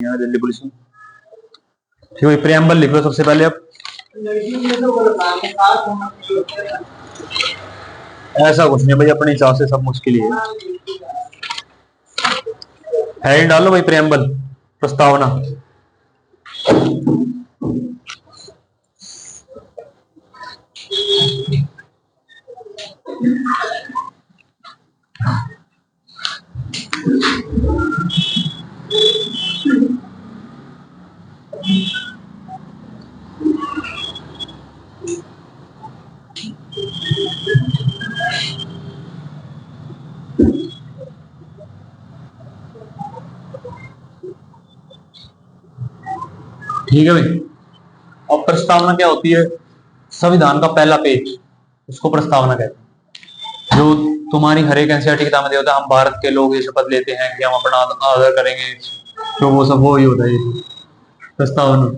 यहाँ दिल्ली पुलिस में। ठीक है, प्रियम्बल लिख लो सबसे पहले। अब ऐसा कुछ नहीं भाई, अपने हिसाब से सब मुश्किल ही है। हेडिंग डालो भाई, प्रियम्बल प्रस्तावना। ठीक है भाई, अब प्रस्तावना क्या होती है? संविधान का पहला पेज, उसको प्रस्तावना कहते हैं। जो तुम्हारी हर एक एनसीईआरटी किताब में होता है, हम भारत के लोग ये शपथ लेते हैं कि हम अपना आदर करेंगे, तो वो सब वो ही होता है प्रस्तावना।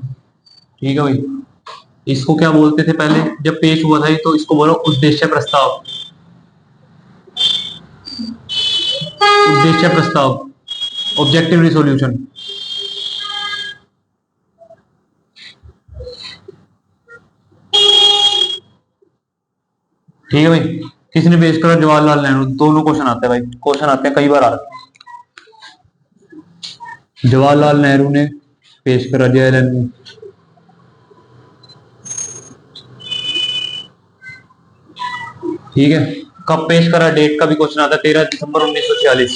ठीक है भाई, इसको क्या बोलते थे पहले जब पेश हुआ था? तो इसको बोलो उद्देश्य प्रस्ताव। उद्देश्य प्रस्ताव, ऑब्जेक्टिव रिसोल्यूशन। ठीक है भाई, किसने पेश करा? जवाहरलाल नेहरू। दोनों क्वेश्चन आते हैं भाई, क्वेश्चन आते हैं, कई बार आते हैं। जवाहरलाल नेहरू ने पेश करा, JLN ने। ठीक है, कब पेश करा? डेट का भी क्वेश्चन आता है, 13 दिसंबर 1946।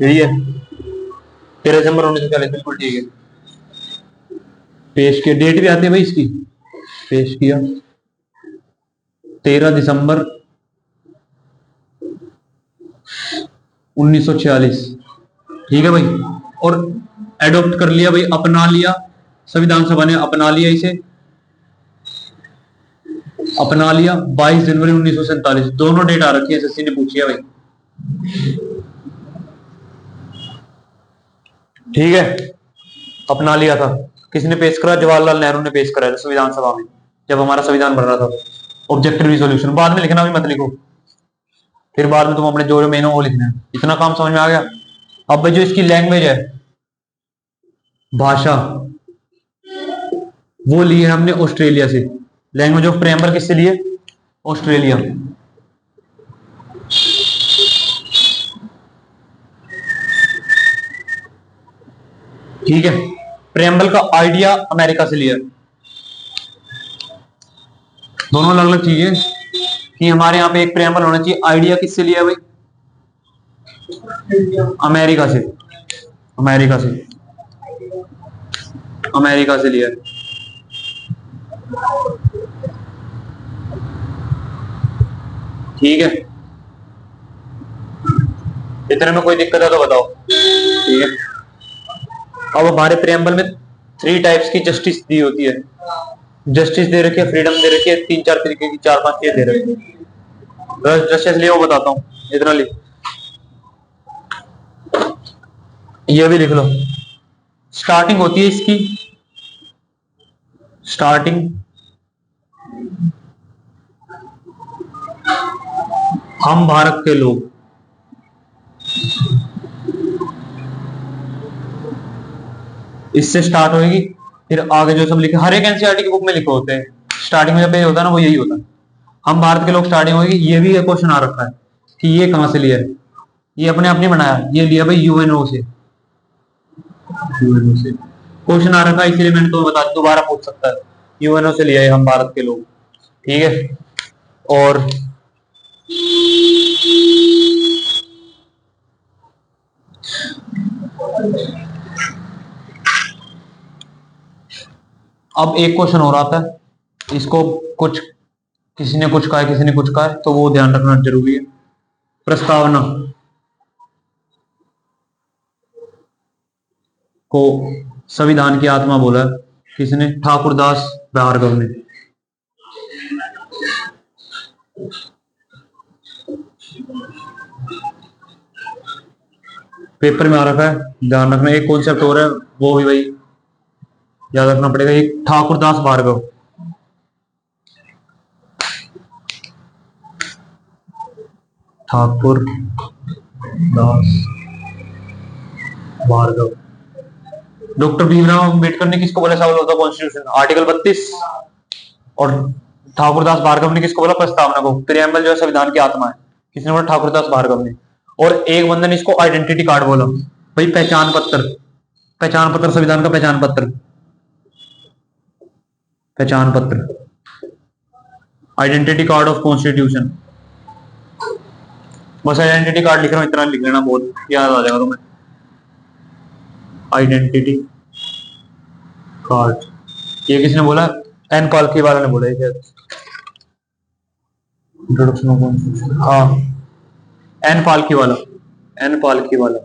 यही है, 13 दिसंबर 1940, बिल्कुल ठीक है। पेश किया, डेट भी आती है भाई इसकी। पेश किया 13 दिसंबर 1946। ठीक है भाई, और एडॉप्ट कर लिया भाई, अपना लिया, संविधान सभा ने अपना लिया इसे, अपना लिया 22 जनवरी 1947। दोनों डेट आ रखी है, एसएससी ने पूछी है भाई। ठीक है, अपना लिया था। किसने पेश करा? जवाहरलाल नेहरू ने पेश करा संविधान सभा में, जब हमारा संविधान बन रहा था। ऑब्जेक्टिव रिसोल्यूशन बाद में लिखना, भी मत लिखो, फिर बाद में तुम अपने जो मेन वो लिखना है। इतना काम समझ में आ गया? अब जो इसकी लैंग्वेज है, भाषा, वो ली है हमने ऑस्ट्रेलिया से। लैंग्वेज ऑफ प्रेम्बल किससे लिए? ऑस्ट्रेलिया। ठीक है, प्रेम्बल का आइडिया अमेरिका से लिया। दोनों अलग अलग चीजें कि हमारे यहाँ पे एक प्रेम्बल होना चाहिए। आइडिया किससे लिया भाई? अमेरिका से। अमेरिका से, अमेरिका से लिया। ठीक है, इतने में कोई दिक्कत है तो बताओ। ठीक है, अब हमारे प्रेम्बल में 3 टाइप्स की जस्टिस दी होती है। जस्टिस दे रखी है, फ्रीडम दे रखी है, 3-4 तरीके की, 4-5 चीजें दे रखी है। जस्टिस लिए वो बताता हूँ, इतना लिख, ये भी लिख लो। स्टार्टिंग होती है इसकी, स्टार्टिंग हम भारत के लोग, इससे स्टार्ट होगी। फिर आगे जो सब लिखे, हर एक एनसीईआरटी की बुक में लिखे होते हैं, स्टार्टिंग में जब पेज होता है ना, वो यही होता है, हम भारत के लोग स्टार्टिंग होगी। ये भी क्वेश्चन आ रखा है कि ये कहां से लिया है, ये अपने आप नहीं बनाया, ये लिया भाई यूएनओ से। यूएनओ से क्वेश्चन आ रखा है, इसलिए मैंने तो बता, दोबारा पूछ सकता है। यूएनओ से लिया है हम भारत के लोग। ठीक है, और अब एक क्वेश्चन और आता है, इसको कुछ किसी ने कुछ कहा है, किसी ने कुछ कहा है, तो वो ध्यान रखना जरूरी है। प्रस्तावना को संविधान की आत्मा बोला है किसने? ठाकुरदास भार्गव ने। पेपर में आ रखा है, ध्यान रखना। एक कॉन्सेप्ट और है, वो भी भाई याद रखना पड़ेगा। एक ठाकुरदास भार्गव, ठाकुर दास भार्गव। डॉक्टर भीमराव अम्बेडकर ने किसको बोला Saul of the constitution? Article 32। और ठाकुरदास भार्गव ने किसको बोला? प्रस्तावना को। प्रियम्बल जो है संविधान की आत्मा है, किसने बोला? ठाकुरदास भार्गव ने। और एक बंदे ने इसको आइडेंटिटी कार्ड बोला, भाई पहचान पत्र। पहचान पत्र, संविधान का पहचान पत्र, पहचान पत्र, आइडेंटिटी कार्ड ऑफ कॉन्स्टिट्यूशन। बस आइडेंटिटी कार्ड लिख रहा हूं, इतना लिख लेना, बहुत याद आ जाएगा तुम्हें। आइडेंटिटी कार्ड, ये किसने बोला? एन पालकी वाला ने बोला है। इंट्रोडक्शन, हाँ, एन पालकी वाला, एन पालकी वाला,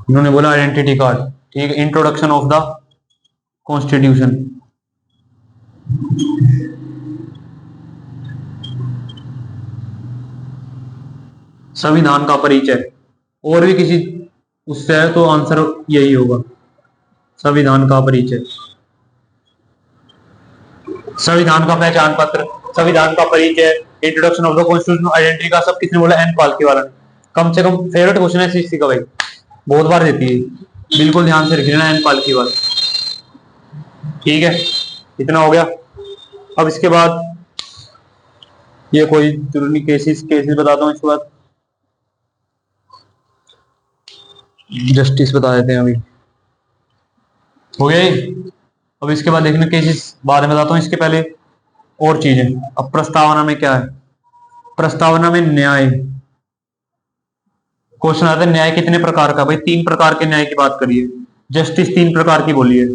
उन्होंने बोला आइडेंटिटी कार्ड। ठीक है, इंट्रोडक्शन ऑफ द कॉन्स्टिट्यूशन। संविधान का परिचय, और भी किसी उससे है तो आंसर यही होगा, संविधान का परिचय, संविधान का पहचान पत्र, संविधान का परिचय, introduction of the constitution, identity का सब किसने बोला? एन पालकी वाला ने। कम से कम फेवरेट क्वेश्चन है सीसी का भाई, बहुत बार देती है, बिल्कुल ध्यान से रख लेना, एन पालकी वाला। ठीक है, इतना हो गया। अब इसके बाद ये कोई जरूरी केसेस बताता हूँ। इसके बाद जस्टिस बता देते हैं, अभी हो गया ये। अब इसके बाद देखना केसेस बाद में बताता हूँ, इसके पहले और चीजें। अब प्रस्तावना में क्या है? प्रस्तावना में न्याय, क्वेश्चन आता है न्याय कितने प्रकार का? भाई 3 प्रकार के न्याय की बात करिए, जस्टिस 3 प्रकार की बोली है,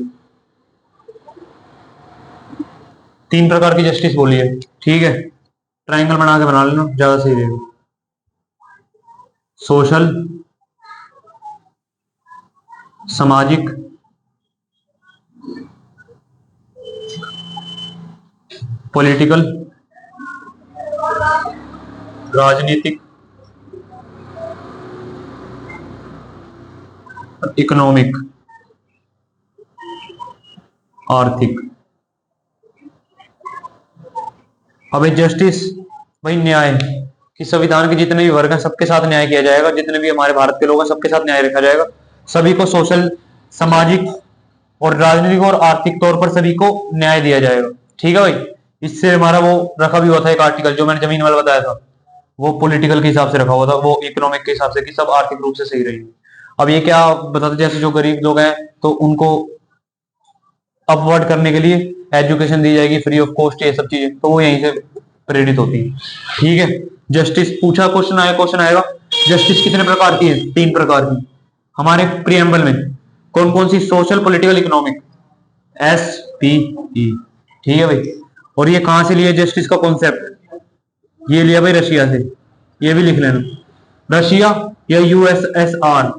3 प्रकार की जस्टिस बोली है। ठीक है, ट्रायंगल बना के बना लेना, ज्यादा सही रहेगा। सोशल, सामाजिक, पॉलिटिकल, राजनीतिक, इकोनॉमिक, आर्थिक। अब जस्टिस, भाई न्याय कि संविधान के जितने भी वर्ग हैं सबके साथ न्याय किया जाएगा, जितने भी हमारे भारत के लोग हैं सबके साथ न्याय रखा जाएगा, सभी को सोशल, सामाजिक और राजनीतिक और आर्थिक तौर पर सभी को न्याय दिया जाएगा। ठीक है भाई, इससे हमारा वो रखा भी हुआ था एक आर्टिकल, जो मैंने जमीन वाला बताया था, वो पॉलिटिकल के हिसाब से रखा हुआ था, वो इकोनॉमिक के हिसाब से कि सब आर्थिक रूप से सही रहेंगे। अब ये क्या बताते, जैसे जो गरीब लोग हैं तो उनको अपवर्ड करने के लिए एजुकेशन दी जाएगी फ्री ऑफ कॉस्ट, ये सब चीजें, तो वो यहीं से प्रेरित होती है। ठीक है, जस्टिस पूछा, क्वेश्चन आएगा जस्टिस कितने प्रकार की है? 3 प्रकार की। हमारे प्रीएम्बल में कौन कौन सी? Social, political, economic, SPE। ठीक है भाई, और ये कहां से लिया जस्टिस का कॉन्सेप्ट? ये लिया भाई रशिया से, ये भी लिख लेना, रशिया या USSR,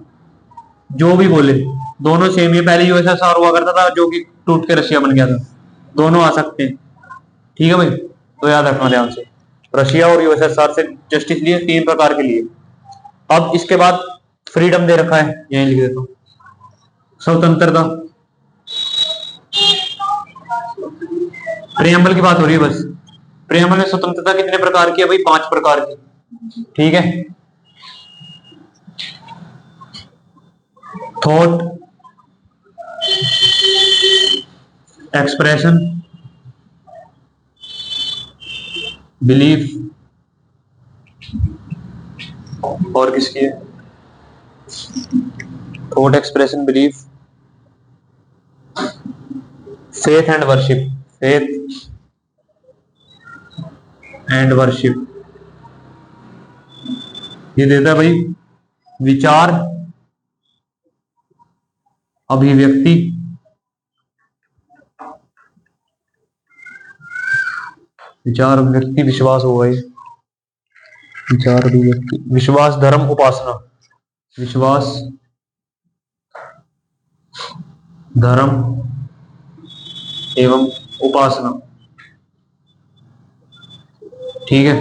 जो भी बोले, दोनों सेम है। पहले USSR हुआ करता था जो कि टूट के रशिया बन गया था, दोनों आ सकते हैं। ठीक है भाई, तो याद रखना ध्यान से, रशिया और USSR से जस्टिस लिए, 3 प्रकार के लिए। अब इसके बाद फ्रीडम दे रखा है, यहीं लिख देता हूं, स्वतंत्रता। प्रियम्बल की बात हो रही है बस, प्रियम्बल में स्वतंत्रता कितने प्रकार की है भाई? 5 प्रकार की। ठीक है, थॉट, एक्सप्रेशन, बिलीफ, और किसकी है? Thought, expression, belief, faith and worship, faith and worship. ये देता है भाई विचार, अभिव्यक्ति, विचार, अभिव्यक्ति, विश्वास हो गई, विचार, अभिव्यक्ति, विश्वास, धर्म, उपासना, विश्वास, धर्म एवं उपासना। ठीक है,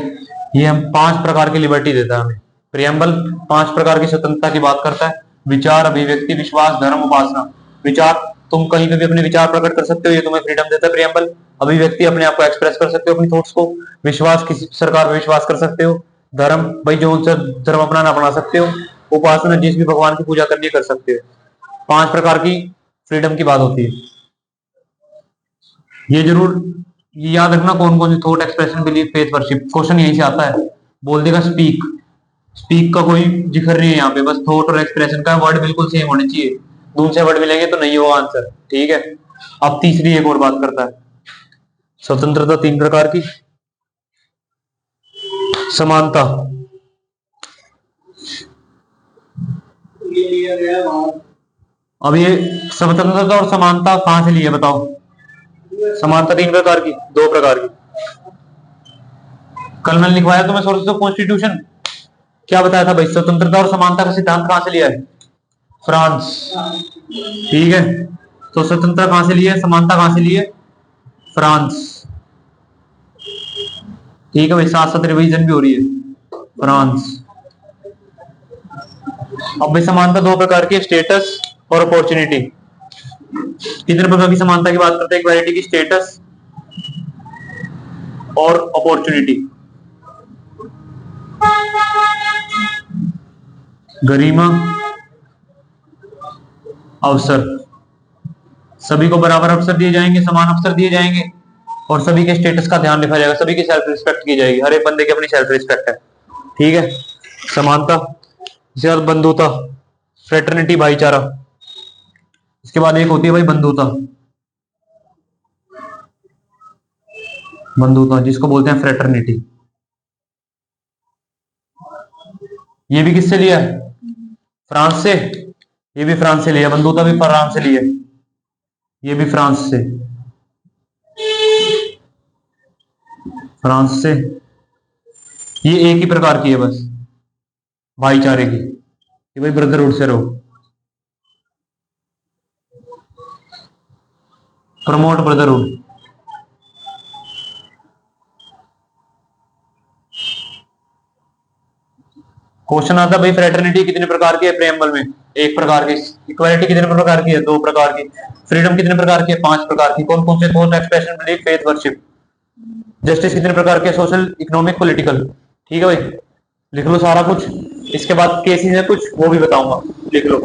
ये हम 5 प्रकार की लिबर्टी देता है हमें प्रियम्बल। 5 प्रकार की स्वतंत्रता की बात करता है, विचार, अभिव्यक्ति, विश्वास, धर्म, उपासना। विचार, तुम कहीं पे भी अपने विचार प्रकट कर सकते हो, ये तुम्हें फ्रीडम देता है प्रियम्बल। अभिव्यक्ति, अपने आप को एक्सप्रेस कर सकते हो, अपनी थॉट्स को। विश्वास, किसी सरकार पर विश्वास कर सकते हो। धर्म, भाई जो उनसे धर्म अपनाना अपना सकते हो। उपासना, जिस भी भगवान की पूजा करनी है कर सकते हो। 5 प्रकार की फ्रीडम की बात होती है। ये जरूर ये याद रखना, कौन कौन सी thought, expression, belief, faith, worship. Question यहीं से आता है। बोल देगा स्पीक, स्पीक का कोई जिक्र नहीं है यहाँ पे, बस थॉट और एक्सप्रेशन का वर्ड बिल्कुल सेम होने चाहिए। दूसरे वर्ड मिलेंगे तो नहीं होगा आंसर, ठीक है। अब तीसरी एक और बात करता है, स्वतंत्रता 3 प्रकार की, समानता। अब ये स्वतंत्रता और समानता कहां से ली है बताओ? समानता 3 प्रकार की, 2 प्रकार की। कल मैंने लिखवाया तुम्हें सोर्सेस ऑफ कॉन्स्टिट्यूशन, क्या बताया था भाई? स्वतंत्रता और समानता का सिद्धांत कहां से लिया है? फ्रांस, ठीक है। तो स्वतंत्रता कहां से ली है, समानता कहां से ली है? फ्रांस, ठीक है भाई। साथ साथ रिवीजन भी हो रही है, फ्रांस। अब भाई समानता 2 प्रकार की, स्टेटस और अपॉर्चुनिटी। कितने प्रकार की समानता की बात करते हैं? इक्वालिटी की, स्टेटस और अपॉर्चुनिटी। गरिमा, अवसर, सभी को बराबर अवसर दिए जाएंगे, समान अवसर दिए जाएंगे, और सभी के स्टेटस का ध्यान रखा जाएगा, सभी की सेल्फ रिस्पेक्ट की जाएगी। हर एक बंदे की अपनी सेल्फ रिस्पेक्ट है, ठीक है। समानता, इसके बाद बंधुता, फ्रेटर्निटी, भाईचारा। इसके बाद एक होती है भाई बंधुता, बंधुता जिसको बोलते हैं फ्रेटर्निटी। ये भी किससे लिया है? फ्रांस से। ये भी फ्रांस से लिया, बंधुता भी फ्रांस से लिया, ये भी फ्रांस से, फ्रांस से। ये एक ही प्रकार की है बस, भाईचारे की, कि भाई ब्रदरहुड से रहो, प्रमोट ब्रदरहुड। क्वेश्चन आता है भाई फ्रेटर्निटी कितने प्रकार की है प्रेम्बल में? 1 प्रकार की। इक्वालिटी कितने प्रकार की है? 2 प्रकार की। फ्रीडम कितने प्रकार की है? 5 प्रकार की। कौन कौन से? Thought, expression, belief, faith, worship. Justice कितने प्रकार के? सोशल, इकोनॉमिक, पॉलिटिकल, ठीक है भाई। लिख लो सारा कुछ, इसके बाद केसेस है कुछ, वो भी बताऊंगा, लिख लो।